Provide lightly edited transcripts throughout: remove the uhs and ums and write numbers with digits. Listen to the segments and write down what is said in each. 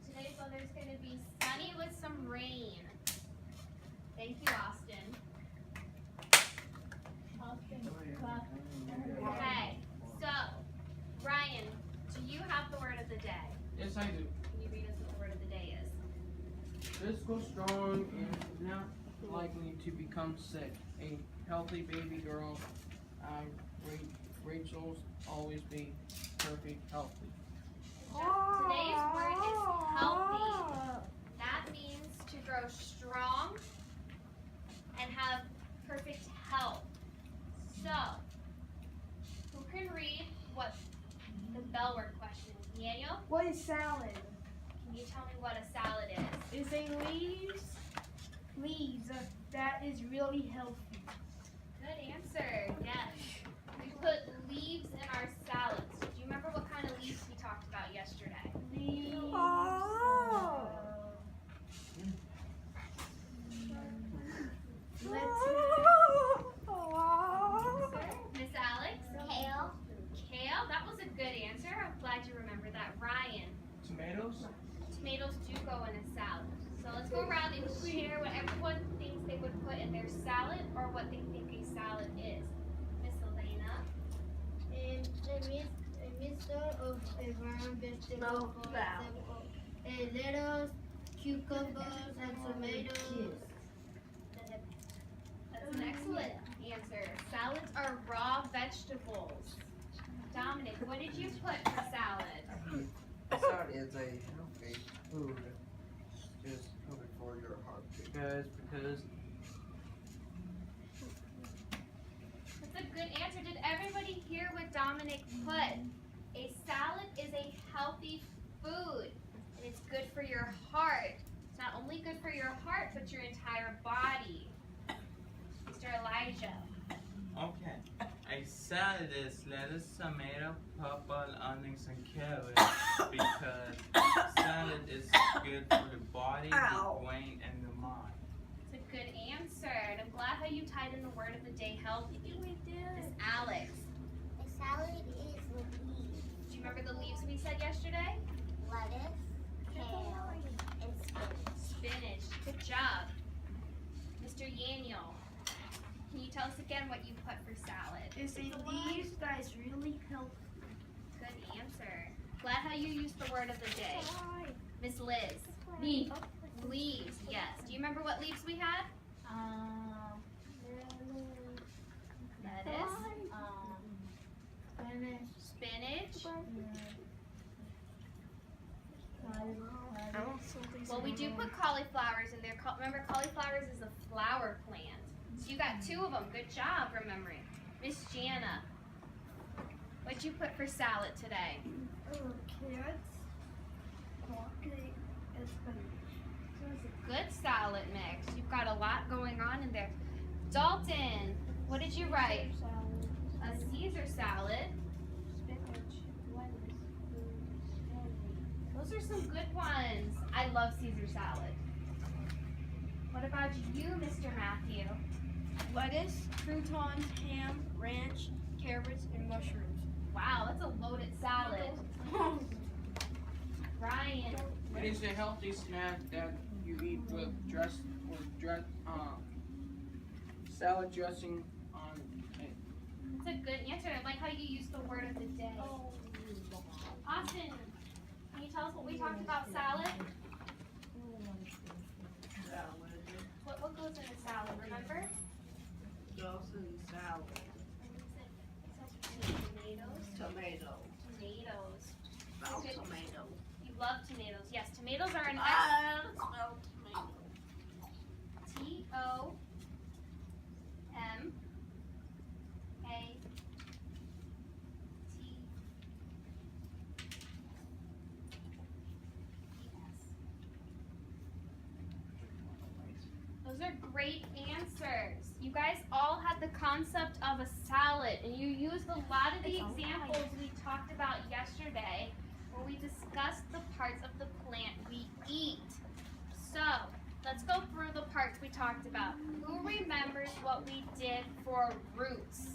Today's weather is going to be sunny with some rain. Thank you, Austin. Okay, so, Ryan, do you have the word of the day? Yes, I do. Can you read us what the word of the day is? Physical, strong, and not likely to become sick. A healthy baby girl. Rachel's always be perfect healthy. Today's word is healthy. That means to grow strong and have perfect health. So, who can read what the bell word question is? Daniel, What is salad? can you tell me what a salad is? It's a leaves that is really healthy. Good answer, yes. We put leaves in our salads. Do you remember what kind of leaves we talked about yesterday? Leaves. Miss Alex? Kale. Kale, that was a good answer. I'm glad you remembered that. Ryan? Tomatoes. Tomatoes do go in a salad. So let's go around and share what everyone thinks they would put in their salad or what they think a salad is. Miss Elena? A mixture of a brown vegetable, for example, a lettuce, cucumbers, and tomatoes. That's an excellent answer. Salads are raw vegetables. Dominic, what did you put for salad? Salad is a healthy food. Just healthy for your heart. Because That's a good answer. Did everybody hear what Dominic put? A salad is a healthy food, and it's good for your heart. It's not only good for your heart, but your entire body. Mr. Elijah. Okay. A salad is lettuce, tomato, purple, onions, and carrots because salad is good for the body, the brain, and the mind. It's a good answer. And I'm glad how you tied in the word of the day, healthy. Miss Alex. A salad is with leaves, Do you remember the leaves we said yesterday? lettuce, kale, and spinach. Spinach. Good job. Mr. Yaniel. Can you tell us again what you put for salad? It's a leaves that is really healthy. Good answer. Glad how you used the word of the day. Miss Liz. Leaf. Leaves, yes. Do you remember what leaves we had? Lettuce, spinach. Well, we do put cauliflowers in there. Remember, cauliflowers is a flower plant. So you got two of them. Good job remembering. Miss Jana, what'd you put for salad today? Carrots, broccoli, and spinach. So it's a good salad mix. You've got a lot going on in there. Dalton, what did you write? A Caesar salad. Those are some good ones. I love Caesar salad. What about you, Mr. Matthew? Lettuce, croutons, ham, ranch, carrots, and mushrooms. Wow, that's a loaded salad. Ryan. it is a healthy snack that you eat with salad dressing on it. That's a good answer. I like how you used the word of the day. Austin, can you tell us what we talked about salad? What goes in a salad, remember? Dawson salad. Tomatoes. Tomato. Tomatoes. Smell Good. tomato. You love tomatoes. Yes, tomatoes are an Smell tomato. Tomatoes. Those are great answers. You guys all had the concept of a salad, and you used a lot of the examples we talked about yesterday where we discussed the parts of the plant we eat. So, let's go through the parts we talked about. Who remembers what we did for roots?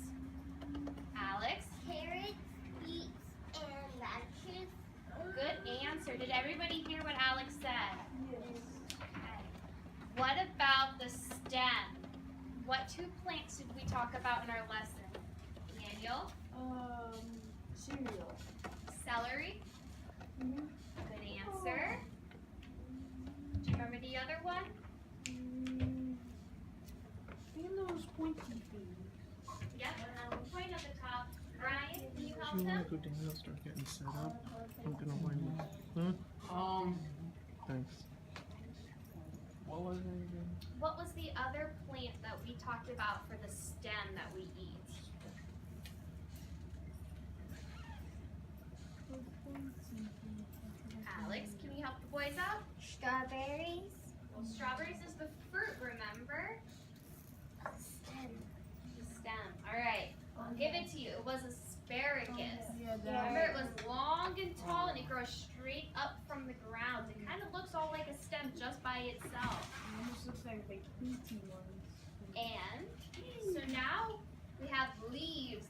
Alex? Carrots, beets, and radishes. Good answer. Did everybody hear what Alex said? Yes. Okay. What about the stem? What two plants did we talk about in our lesson? Daniel? Cereal. Celery? Mhm. Good answer. Do you remember the other one? And those pointy things. Yep, point at the top. Ryan, can you help You wanna him? go down and start getting set up? I'm gonna wind this. Thanks. What was it again? What was the other plant that we talked about for the stem that we eat? Alex, can you help the boys out? Strawberries. Well, strawberries is the fruit, remember? Stem. The stem. All right, I'll give it to you. It was asparagus. Yeah, Remember, it was long and tall, and it grows straight up from the ground. It kind of looks all like a stem just by itself. almost looks like pointy ones. And so now we have leaves,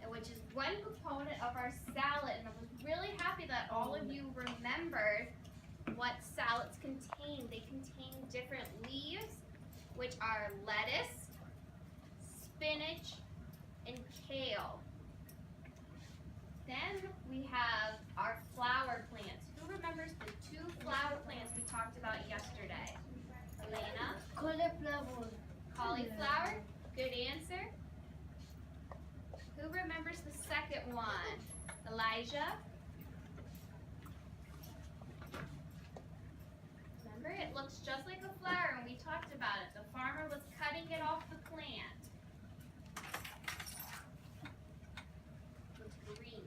which is one component of our salad. And I was really happy that all of you remembered what salads contain. They contain different leaves, which are lettuce, spinach, and kale. Then we have our flower plants. Who remembers the two flower plants we talked about yesterday? Elena? Cauliflower. Cauliflower? Good answer. Who remembers the second one? Elijah? Remember, it looks just like a flower and we talked about it. The farmer was cutting it off the plant. It's green.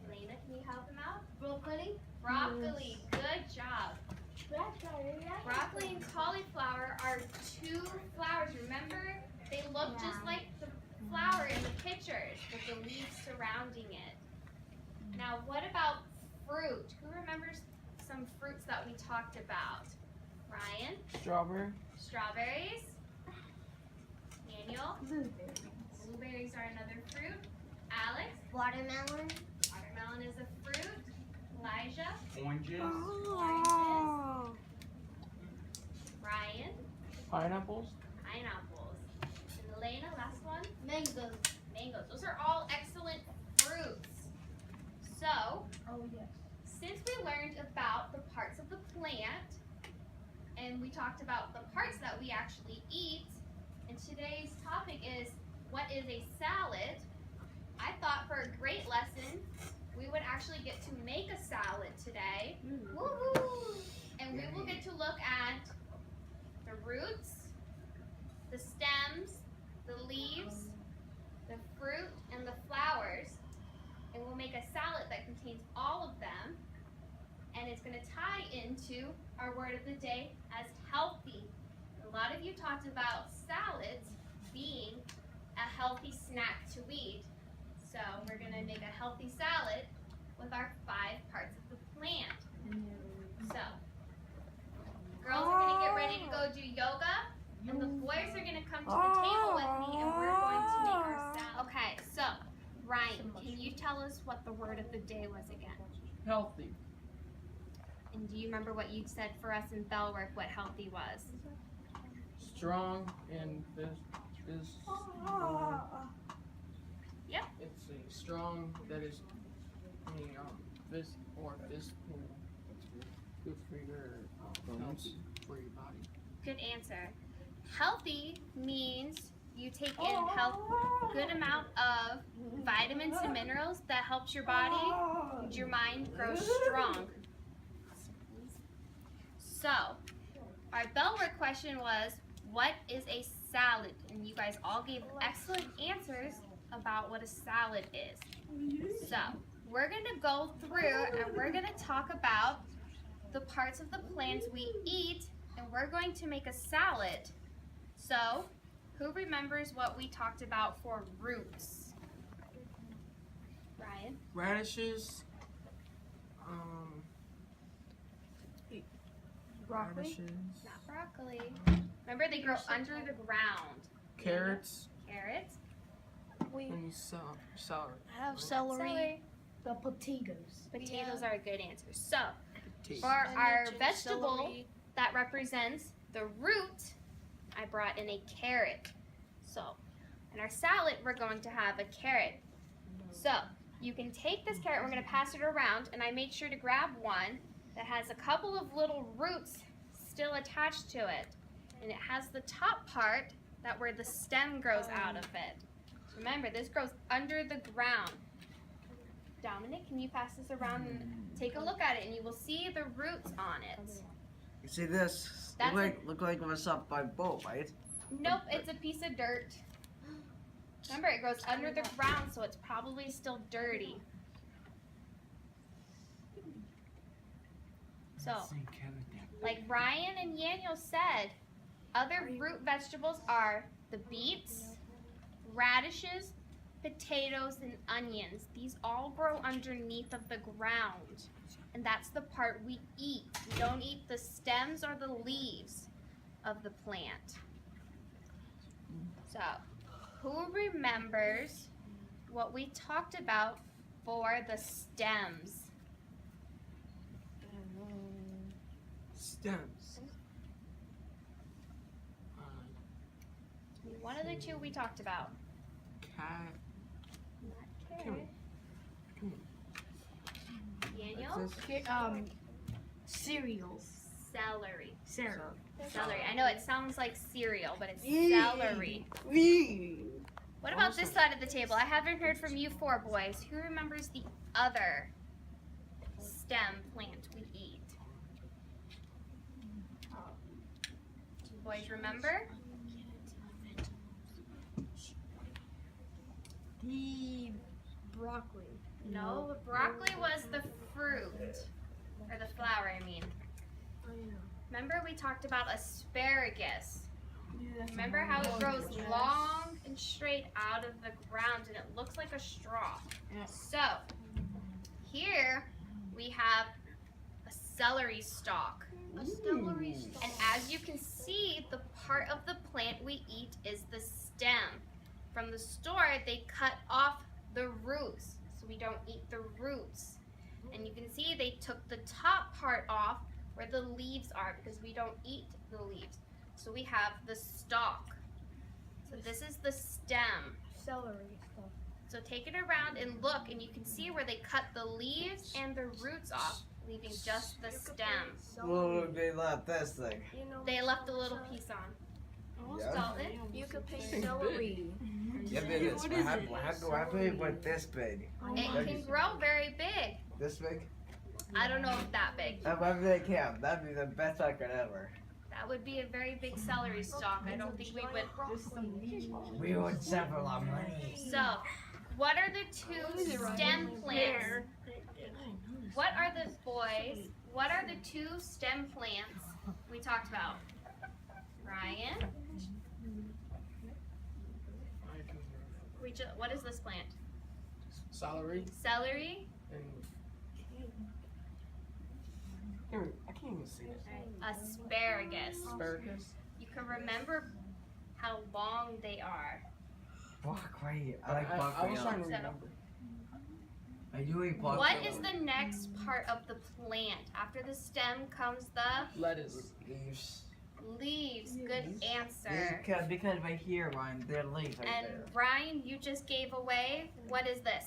Elena, can you help him out? Broccoli. Broccoli, good job. Broccoli and cauliflower are two flowers. Remember, they look just like the flower in the pictures with the leaves surrounding it. Now, what about fruit? Who remembers some fruits that we talked about? Ryan? Strawberry. Strawberries? Daniel? Blueberries. Blueberries are another fruit. Alex? Watermelon. Watermelon is a fruit. Elijah? Oranges. Oranges. Ryan? Pineapples. Pineapples. And Elena, last one? Mango. Mangoes. Those are all excellent fruits. So, Oh, yes. since we learned about the parts of the plant, and we talked about the parts that we actually eat, and today's topic is, what is a salad? I thought for a great lesson, we would actually get to make a salad today. Woohoo! And we will get to look at the roots, the stems, the leaves, the fruit, and the flowers. And we'll make a salad that contains all of them. And it's going to tie into our word of the day as healthy. A lot of you talked about salads being a healthy snack to eat. So we're going to make a healthy salad with our 5 parts of the plant. So, girls are going to get ready to go do yoga, and the boys are going to come to the table with me, and we're going to make our salad. Okay, so, Ryan, can you tell us what the word of the day was again? Healthy. And do you remember what you said for us in bell work, what healthy was? Strong and this. Yep. It's a strong that is this good for your bones, for your body. Good answer. Healthy means you take in good amount of vitamins and minerals that helps your body and your mind grow strong. So, our bell work question was, what is a salad? And you guys all gave excellent answers about what a salad is. So, we're going to go through and we're going to talk about the parts of the plants we eat, and we're going to make a salad. So, who remembers what we talked about for roots? Ryan? Radishes, Broccoli. radishes, Not broccoli. Remember, they grow under the ground. carrots, Carrots. and celery. I have Celery. The potatoes. Potatoes are a good answer. So, Potato. for our vegetable that represents the root, I brought in a carrot. So, in our salad, we're going to have a carrot. So, you can take this carrot, we're going to pass it around, and I made sure to grab one that has a couple of little roots still attached to it. And it has the top part that where the stem grows out of it. Remember, this grows under the ground. Dominic, can you pass this around and take a look at it, and you will see the roots on it. You see this? That's Look like what's up by boat, right? Nope, it's a piece of dirt. Remember, it grows under the ground, so it's probably still dirty. So, like Ryan and Daniel said, other root vegetables are the beets, radishes, potatoes, and onions. These all grow underneath of the ground. And that's the part we eat. We don't eat the stems or the leaves of the plant. So, who remembers what we talked about for the stems? Stems. One of the two we talked about. Cat. Not Come carrot. Come Daniel? What's this? Cereals. Celery. Celery. Celery. I know it sounds like cereal, but it's celery. What about this side of the table? I haven't heard from you four boys. Who remembers the other stem plant we eat? Do you boys remember? The broccoli. No, broccoli was the fruit. Or the flower, I mean. Remember we talked about asparagus. Remember how it grows long and straight out of the ground and it looks like a straw. Yeah. So, here we have a celery stalk. A celery stalk. And as you can see, the part of the plant we eat is the stem. From the store, they cut off the roots, so we don't eat the roots. And you can see they took the top part off where the leaves are because we don't eat the leaves. So we have the stalk. So this is the stem. Celery stuff. So take it around and look, and you can see where they cut the leaves and the roots off, leaving just the stem. Well, they left this thing. They left a little piece on. Yeah. Salted. You could pick Thing's celery. Yeah, but it's how big was this big? It can grow very big. This big? I don't know if that big. If they can, that'd be the best I could ever. That would be a very big celery stalk. I don't think we would. We would save a lot of money. So, what are the two stem plants? What are the boys? What are the two stem plants we talked about? Ryan? What is this plant? Celery Celery? and I can't even see it. Asparagus. Asparagus. You can remember how long they are. Broccoli. I like I broccoli. was trying to So- remember. I do eat broccoli. What is the next part of the plant? After the stem comes the Lettuce. Leaves. leaves. Good answer. Because right here, Ryan, they're leaves right And there. Ryan, you just gave away, what is this?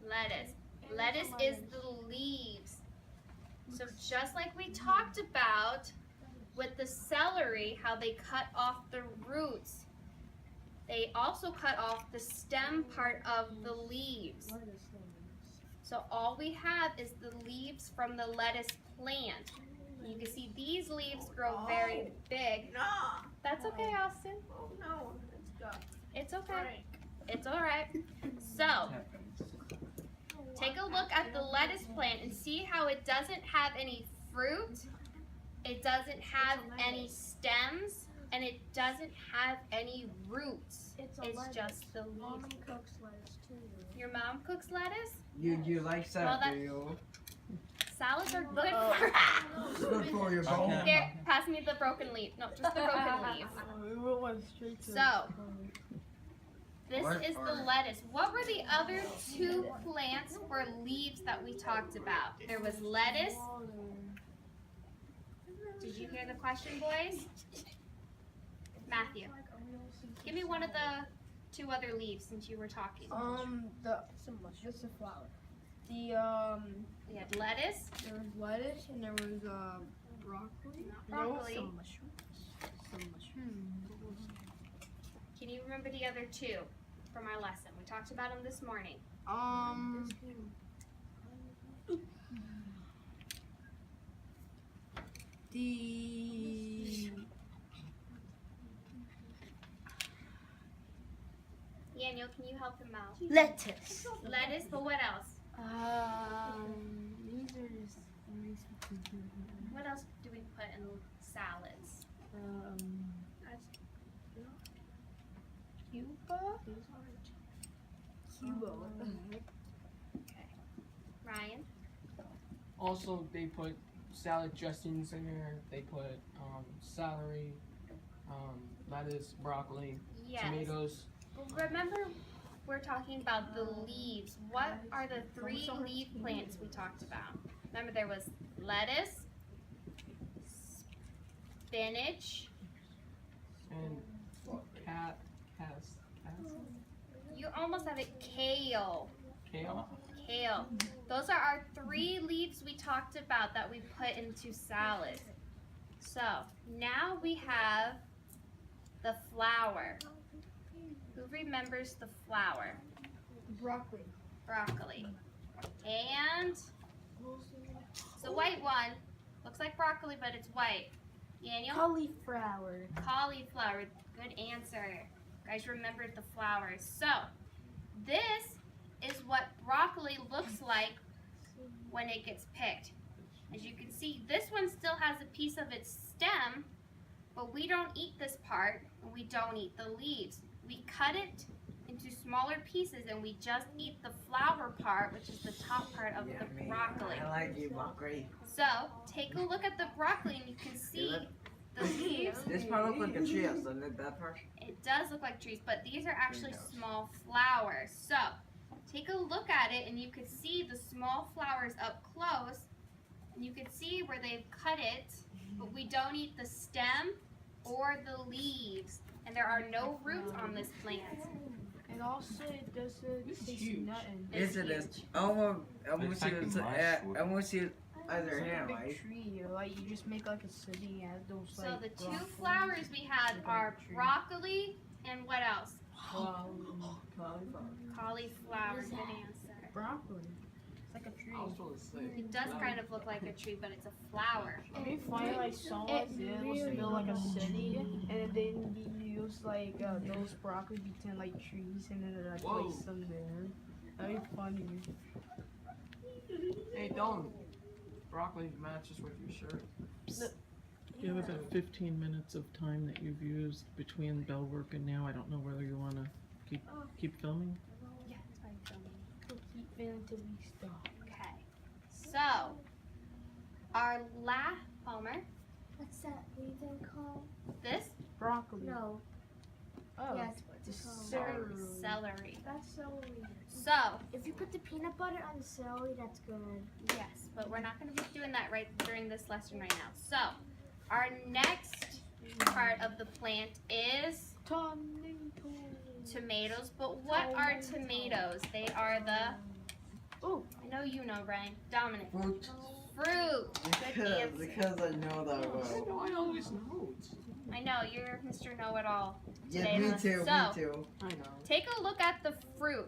Lettuce. Lettuce is the leaves. So just like we talked about with the celery, how they cut off the roots, they also cut off the stem part of the leaves. So all we have is the leaves from the lettuce plant. You can see these leaves grow very big. No. That's okay, Austin. Oh no. Let's go. It's okay. It's all right. So, take a look at the lettuce plant and see how it doesn't have any fruit, it doesn't have any stems, and it doesn't have any roots. It's just the Mommy leaves. cooks lettuce too. Your mom cooks lettuce? You like Well, that, do you? salads are good for Good for your bone. Okay. There, pass me the broken leaf. No, just the broken leaf. So, this is the lettuce. What were the other two plants or leaves that we talked about? There was lettuce. Did you hear the question, boys? Matthew, give me one of the two other leaves since you were talking. Just a flower. We had lettuce, There was lettuce and there was broccoli. broccoli. Some mushrooms. Can you remember the other two from our lesson? We talked about them this morning. Daniel, can you help him out? Lettuce. Lettuce, but what else? These are just What else do we put in salads? Cuba. Ryan? Also, they put salad dressings in there. They put celery, lettuce, broccoli, Yes. tomatoes. But remember, we're talking about the leaves. What are the three leaf plants we talked about? Remember, there was lettuce, spinach. And cat, You almost have it. Kale. kale. Kale. Those are our three leaves we talked about that we put into salad. So now we have the flower. Who remembers the flower? Broccoli. Broccoli. And it's a white one. Looks like broccoli, but it's white. Daniel? Cauliflower. Cauliflower. Good answer. Guys remembered the flowers. So this is what broccoli looks like when it gets picked. As you can see, this one still has a piece of its stem, but we don't eat this part, and we don't eat the leaves. We cut it into smaller pieces, and we just eat the flower part, which is the top part of the broccoli. I like you, broccoli. So take a look at the broccoli, and you can see the leaves. This part looks like a tree, doesn't it? That part? It does look like trees, but these are actually small flowers. So take a look at it, and you can see the small flowers up close. And you can see where they've cut it, but we don't eat the stem or the leaves. And there are no roots on this plant. And also it doesn't This is taste huge. nothing. Yes, it is. I want It's like a mushroom. I want to see it other It's like hand, a big right? tree. Like you just make like a city and those So like the two broccoli. flowers we had are broccoli and what else? Cauliflower. Good answer. Broccoli. It's like a tree. I was supposed to say. It does kind of look like a tree, but it's a flower. It'd be funny like someone was to build like a city and then they use like those broccoli between like trees and then like Whoa. place them there. That'd be funny. Hey, Dylan. Broccoli matches with your shirt. You have about 15 minutes of time that you've used between bell work and now. I don't know whether you want to keep filming. Yeah, it's fine filming. We'll keep feeling till we stop. Okay. So, our last Homer, What's that leaf called? this Broccoli. No. Oh. Yes, what's it Celery. called? celery. That's celery. So, If you put the peanut butter on the celery, that's good. yes, but we're not going to be doing that right during this lesson right now. So, our next part of the plant is tomatoes. But what are tomatoes? They are the, I know you know, Ryan. Dominic. Fruit. Fruit. Good answer. Because I know that well. I always know. I know, you're Mr. Know-It-all. Yeah, Today, me Melissa. too, So- me too. I know. Take a look at the fruit.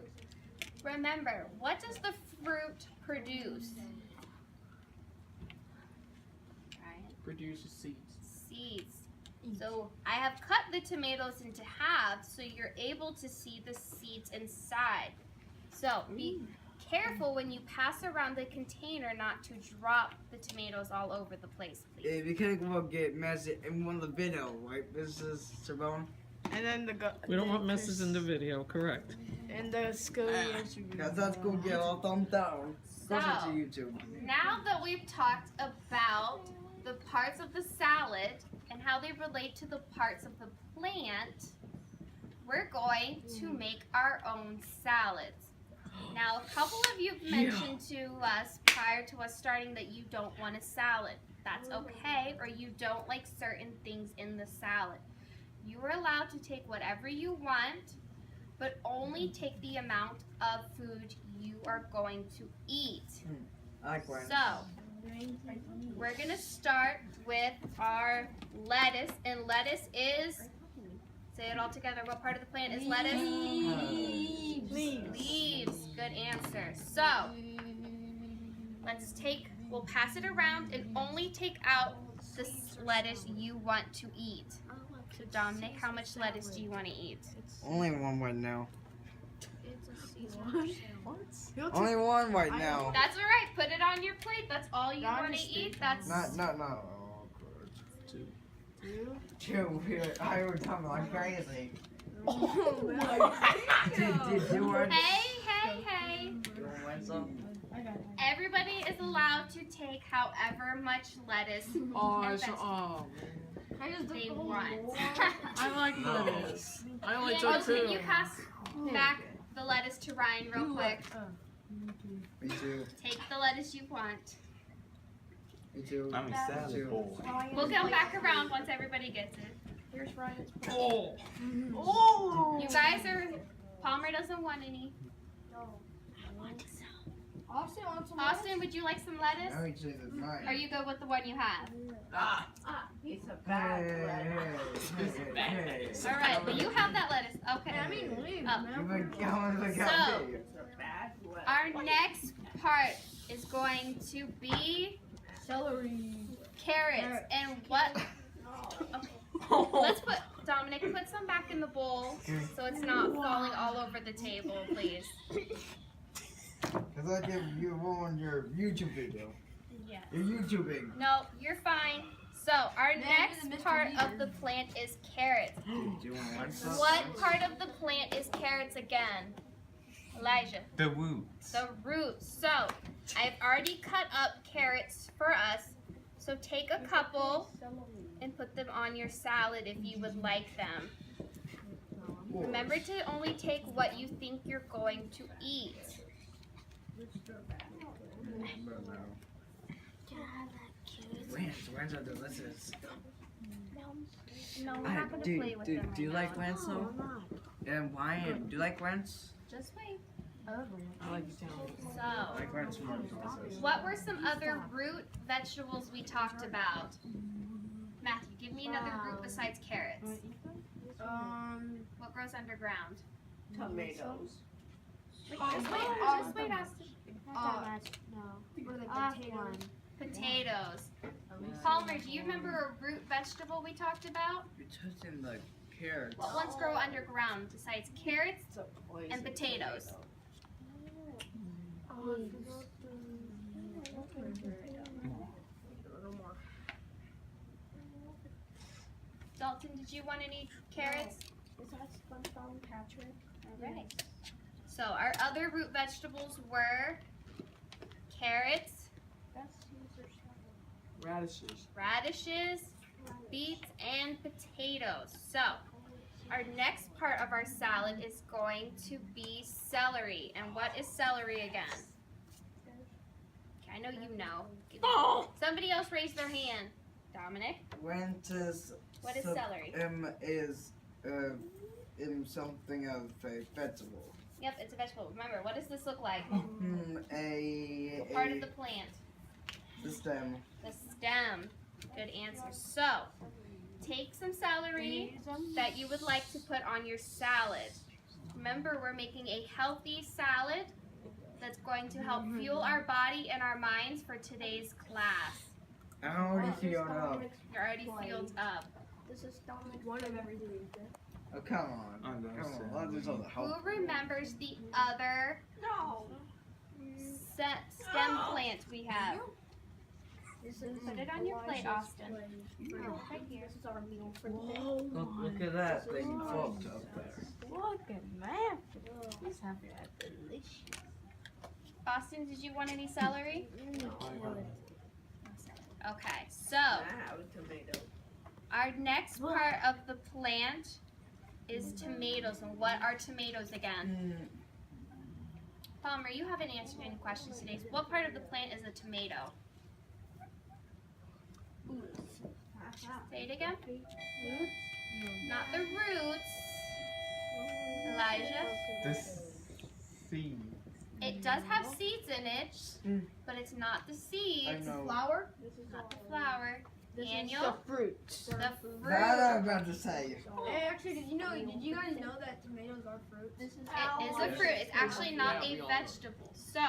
Remember, what does the fruit produce? Ryan? Produces seeds. Seeds. So I have cut the tomatoes into half so you're able to see the seeds inside. So be careful when you pass around the container not to drop the tomatoes all over the place, please. We can't go get messy in one of the video, right? This is Savone. And then We don't want messes in the video, correct? And the scary Guys, let's go get all thumbs down. Go to So, YouTube. now that we've talked about the parts of the salad and how they relate to the parts of the plant, we're going to make our own salads. Now, a couple of you have mentioned to us prior to us starting that you don't want a salad. That's okay, or you don't like certain things in the salad. You are allowed to take whatever you want, but only take the amount of food you are going to eat. I like Gwen. So, we're going to start with our lettuce, and lettuce is, say it all together, what part of the plant is lettuce? Leaves. Good answer. So, we'll pass it around and only take out the lettuce you want to eat. So Dominic, how much lettuce do you want to eat? Only one right now. What? Only one right now. That's alright, put it on your plate. That's all you want to eat. That's Not. Two. I was talking like crazy. Did you want? Hey. You want some? Everybody is allowed to take however much lettuce and vegetables they want. I like lettuce. I like Yeah, so can too. you pass back the lettuce to Ryan real quick? Me too. Take the lettuce you want. Me too. I'm a salad boy. We'll come back around once everybody gets it. Here's Ryan's. Oh. You guys are. Palmer doesn't want any. Austin, would you like some lettuce? Now he says it's mine. Are you good with the one you have? It's a Hey. All right, but you have that lettuce. Okay. Our next part is going to be celery. carrots. And what? Okay. Let's put Dominic. Put some back in the bowl so it's not falling all over the table, please. Because I give you on your YouTube video. Yeah. You're YouTubing. No, you're fine. So our next part of the plant is carrots. Do you want some? What part of the plant is carrots again? Elijah. The roots. The roots. So I've already cut up carrots for us. So take a couple and put them on your salad if you would like them. Remember to only take what you think you're going to eat. Rams are delicious. No, we're not going to play with them Do you right like now. rams though? And why? Do you like rams? Just wait. I like Italian. So, I like rams more delicious. what were some other root vegetables we talked about? Matthew, give me another root besides carrots. What grows underground? Tomatoes. Wait, just wait, Austin. Potatoes. Palmer, do you remember a root vegetable we talked about? You're touching the carrots. What ones grow underground besides carrots and potatoes? Dalton, did you want any carrots? Alright. So our other root vegetables were carrots, radishes, beets, and potatoes. So our next part of our salad is going to be celery. And what is celery again? Okay, I know you know. Somebody else raise their hand. Dominic, what is celery? Is something of a vegetable. Yep, it's a vegetable. Remember, what does this look like? A Part of the plant. the stem. The stem. Good answer. So, take some celery that you would like to put on your salad. Remember, we're making a healthy salad that's going to help fuel our body and our minds for today's class. I already filled up. You're already filled up. This is one of everything. Oh, come on. Come on. Let's do something Who healthy. remembers the other stem plant we have? Put it on your plate, Austin. Right here. This is our meal for today. Look at that thing float up there. Look at that. Let's have that delicious. Austin, did you want any celery? Okay, so I have a tomato. our next part of the plant is tomatoes. And what are tomatoes again? Palmer, you haven't answered any questions today. So what part of the plant is a tomato? Say it again. Not the roots. Elijah. The seed. It does have seeds in it, but it's not the seeds. I know. Flour? Not the flower. The Daniel. fruit. The That fruit. I'm about to say. Hey, actually, did you guys know that tomatoes are fruit? It is a fruit. It's actually not a vegetable. So,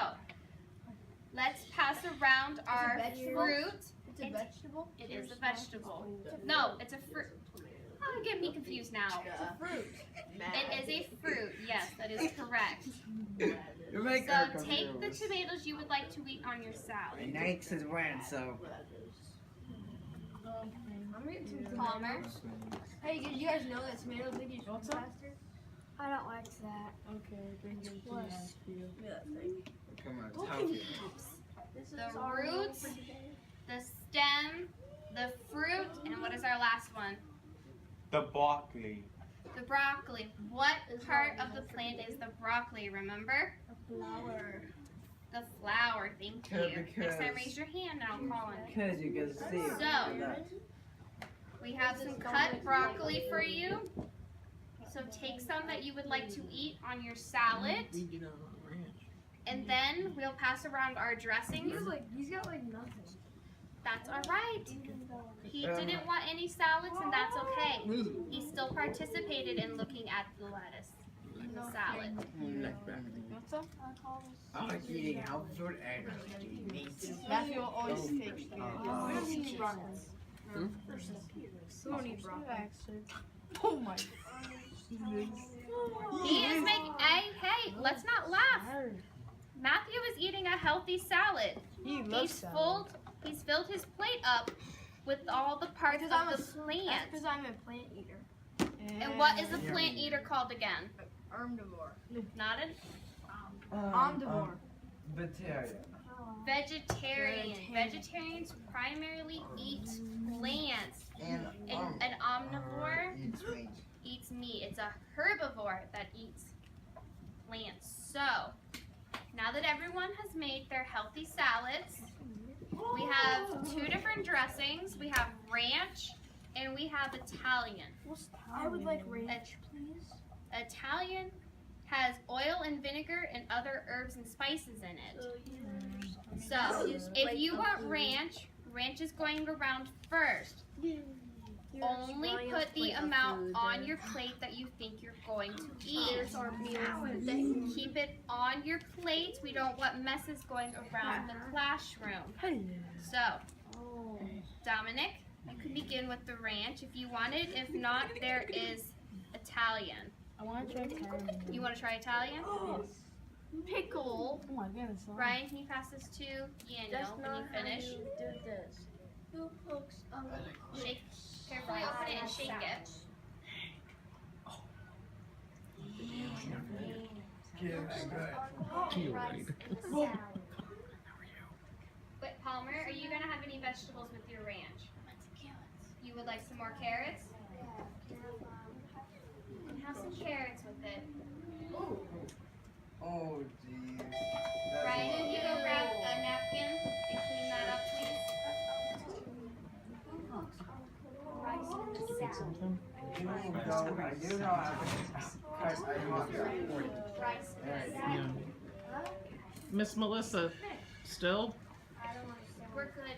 let's pass around our vegetable? fruit. It's a vegetable? It is a vegetable. No, it's a fruit. Oh, get me confused now. Fruit. It is a fruit. Yes, that is correct. You make her So take the confused. tomatoes you would like to eat on your salad. Next is when, so. I'm eating some Palmer. tomatoes. Hey, did you guys know that tomatoes make you swim faster? I don't like that. Okay, bring it to Come on, it's healthy. The roots, the stem, the fruit, and what is our last one? The broccoli. The broccoli. What part of the plant is the broccoli, remember? Flower. The flower, thank you. Good, Next time because- raise your hand and I'll call on you. Because you can see it. So, we have some cut broccoli for you. So take some that you would like to eat on your salad. We do that on the ranch. And then we'll pass around our dressings. He's got like nothing. That's alright. He didn't want any salads and that's okay. He still participated in looking at the lettuce in the salad. What's up? I like eating healthy food and eating meat. Matthew always takes care of We don't need broccoli. We don't need broccoli. Oh my. He is making, hey, let's not laugh. Matthew is eating a healthy salad. He loves He's filled his plate up with all the parts Because I'm of a- the plant. Because I'm a plant eater. And what is a plant eater called again? Omnivore. Not an Omnivore. Vegetarian. vegetarian. Vegetarians primarily eat plants. And An omnivore eats meat. eats meat. It's a herbivore that eats plants. So, now that everyone has made their healthy salads, we have two different dressings. We have ranch and we have Italian. I would like ranch, please. Italian has oil and vinegar and other herbs and spices in it. So, if you want ranch, ranch is going around first. Only put the amount on your plate that you think you're going to eat. Here's our meal for the day. Keep it on your plate. We don't want messes going around the classroom. So, Dominic, you can begin with the ranch if you wanted. If not, there is Italian. I want to try Italian. You want to try Italian? Pickle. Oh my goodness. Ryan, can you pass this to Daniel when you finish? do this. Who cooks Shake, carefully open it and shake it. You're right. Wait, Palmer, are you gonna have any vegetables with your ranch? You would like some more carrots? You can have some carrots with it. Oh, jeez. Ryan, can you go grab a napkin and clean that up, please? Something. I do know how to cut item off your plate. Rice. Yeah. Miss Melissa, still? We're good.